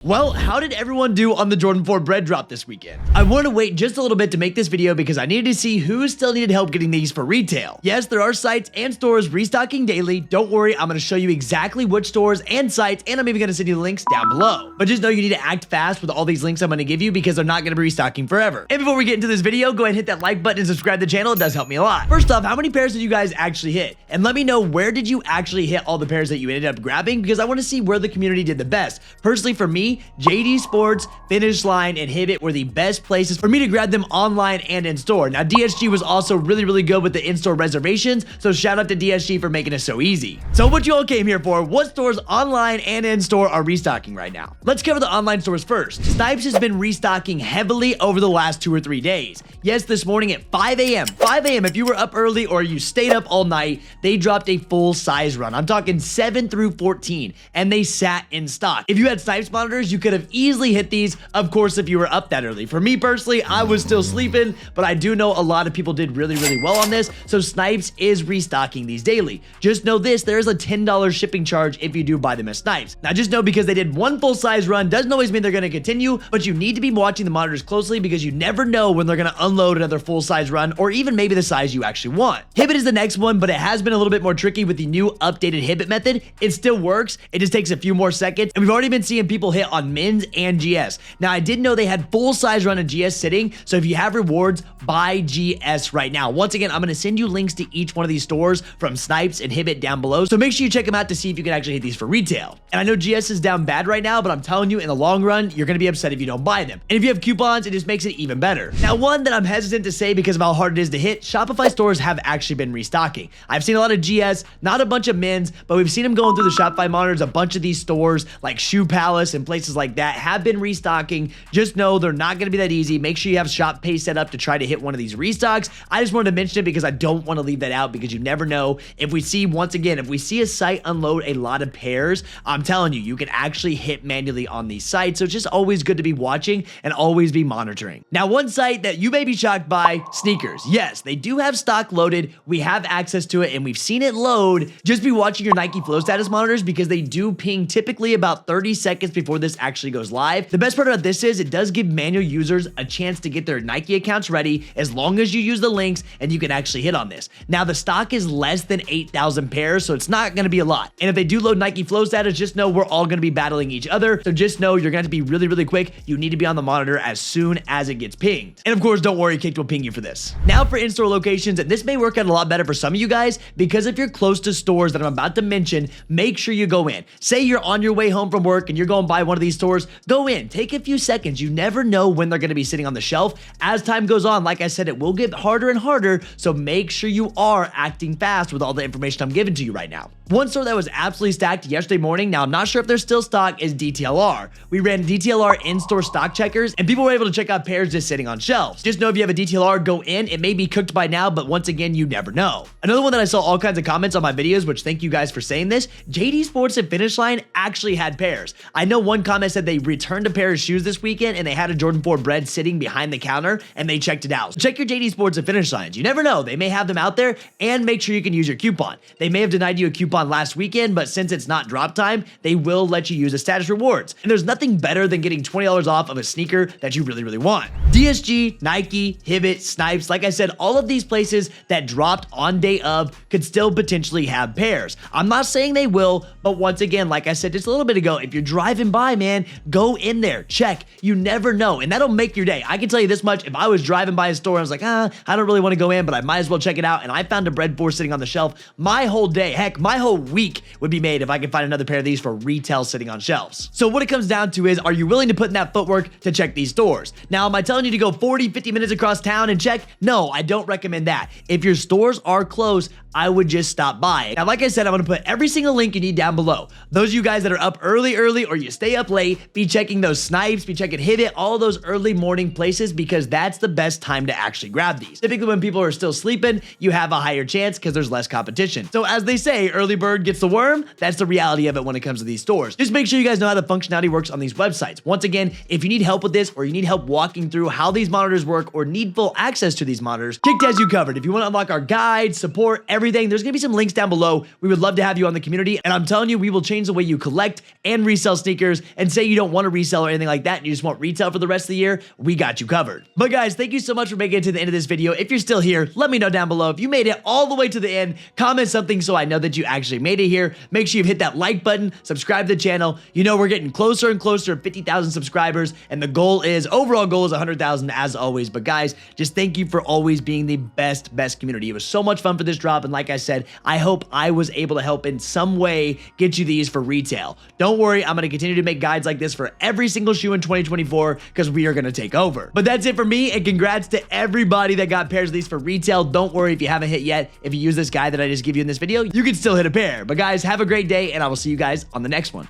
Well, how did everyone do on the Jordan 4 bread drop this weekend? I wanted to wait just a little bit to make this video because I needed to see who still needed help getting these for retail. Yes, there are sites and stores restocking daily. Don't worry, I'm going to show you exactly which stores and sites, and I'm even going to send you the links down below. But just know you need to act fast with all these links I'm going to give you because they're not going to be restocking forever. And before we get into this video, go ahead and hit that like button and subscribe to the channel. It does help me a lot. First off, how many pairs did you guys actually hit? And let me know, where did you actually hit all the pairs that you ended up grabbing, because I want to see where the community did the best. Personally, for me, JD Sports, Finish Line, and Hibbett were the best places for me to grab them online and in store. Now, DSG was also really good with the in-store reservations, so shout out to DSG for making it so easy. So what you all came here for, what stores online and in store are restocking right now? Let's cover the online stores first. Snipes has been restocking heavily over the last 2 or 3 days. Yes, this morning at 5 a.m., if you were up early or you stayed up all night, they dropped a full size run. I'm talking 7 through 14, and they sat in stock. If you had Snipes monitors, you could have easily hit these, of course, if you were up that early. For me personally, I was still sleeping, but I do know a lot of people did really well on this, so Snipes is restocking these daily. Just know this, there is a $10 shipping charge if you do buy them as Snipes. Now just know, because they did one full size run doesn't always mean they're going to continue, but you need to be watching the monitors closely because you never know when they're going to unload another full size run, or even maybe the size you actually want. Hibbett is the next one, but it has been a little bit more tricky with the new updated Hibbett method. It still works, it just takes a few more seconds, and we've already been seeing people hit on Mins and GS. Now, I did know they had full size run of GS sitting, so if you have rewards, buy GS right now. Once again, I'm going to send you links to each one of these stores from Snipes and Hibbett down below, so make sure you check them out to see if you can actually hit these for retail. And I know GS is down bad right now, but I'm telling you, in the long run, you're going to be upset if you don't buy them. And if you have coupons, it just makes it even better. Now, one that I'm hesitant to say because of how hard it is to hit, Shopify stores have actually been restocking. I've seen a lot of GS, not a bunch of Mins, but we've seen them going through the Shopify monitors. A bunch of these stores like Shoe Palace and places like that have been restocking. Just know they're not going to be that easy. Make sure you have Shop Pay set up to try to hit one of these restocks. I just wanted to mention it because I don't want to leave that out, because you never know. If we see, once again, if we see a site unload a lot of pairs, I'm telling you, you can actually hit manually on these sites. So it's just always good to be watching and always be monitoring. Now, one site that you may be shocked by, sneakers. Yes, they do have stock loaded. We have access to it and we've seen it load. Just be watching your Nike Flow status monitors because they do ping typically about 30 seconds before this actually goes live. The best part about this is it does give manual users a chance to get their Nike accounts ready as long as you use the links and you can actually hit on this. Now, the stock is less than 8,000 pairs, so it's not going to be a lot. And if they do load Nike Flow status, just know we're all going to be battling each other. So just know you're going to have to be really quick. You need to be on the monitor as soon as it gets pinged. And of course, don't worry, Kckd will ping you for this. Now for in-store locations, and this may work out a lot better for some of you guys, because if you're close to stores that I'm about to mention, make sure you go in. Say you're on your way home from work and you're going by one of these stores, go in, take a few seconds. You never know when they're going to be sitting on the shelf. As time goes on, like I said, it will get harder and harder, so make sure you are acting fast with all the information I'm giving to you right now. One store that was absolutely stacked yesterday morning, now I'm not sure if they're still stock, is DTLR. We ran DTLR in-store stock checkers, and people were able to check out pairs just sitting on shelves. Just know if you have a DTLR, go in. It may be cooked by now, but once again, you never know. Another one that I saw all kinds of comments on my videos, which thank you guys for saying this, JD Sports and Finish Line actually had pairs. I know one comment said they returned a pair of shoes this weekend, and they had a Jordan 4 bread sitting behind the counter, and they checked it out. So check your JD Sports and Finish Lines. You never know. They may have them out there, and make sure you can use your coupon. They may have denied you a coupon last weekend, but since it's not drop time, they will let you use the status rewards. And there's nothing better than getting $20 off of a sneaker that you really want. DSG, Nike, Hibbett, Snipes, like I said, all of these places that dropped on day of could still potentially have pairs. I'm not saying they will, but once again, like I said just a little bit ago, if you're driving by, man, go in there, check. You never know, and that'll make your day. I can tell you this much, if I was driving by a store, I was like, I don't really want to go in, but I might as well check it out, and I found a Bred 4 sitting on the shelf, my whole day, heck, my whole week would be made if I could find another pair of these for retail sitting on shelves. So what it comes down to is, are you willing to put in that footwork to check these stores? Now, am I telling you to go 40-50 minutes across town and check? No, I don't recommend that. If your stores are close, I would just stop by. Now, like I said, I'm going to put every single link you need down below. Those of you guys that are up early, or you stay up late, be checking those Snipes, be checking Hibbett, all those early morning places, because that's the best time to actually grab these. Typically, when people are still sleeping, you have a higher chance because there's less competition. So as they say, early bird gets the worm. That's the reality of it when it comes to these stores. Just make sure you guys know how the functionality works on these websites. Once again, if you need help with this, or you need help walking through how these monitors work or need full access to these monitors, Kckd has you covered. If you want to unlock our guides, support, everything, there's going to be some links down below. We would love to have you on the community, and I'm telling you, we will change the way you collect and resell sneakers. And say you don't want to resell or anything like that, and you just want retail for the rest of the year, we got you covered. But guys, thank you so much for making it to the end of this video. If you're still here, let me know down below. If you made it all the way to the end, comment something so I know that you actually made it here. Make sure you hit that like button, subscribe to the channel. You know we're getting closer and closer to 50,000 subscribers, and the goal is, overall goal is 100,000 as always. But guys, just thank you for always being the best community. It was so much fun for this drop, and like I said, I hope I was able to help in some way get you these for retail. Don't worry, I'm going to continue to make guides like this for every single shoe in 2024 because we are going to take over. But that's it for me, and congrats to everybody that got pairs of these for retail. Don't worry if you haven't hit yet. If you use this guide that I just give you in this video, you can still hit a pair. But guys, have a great day, and I will see you guys on the next one.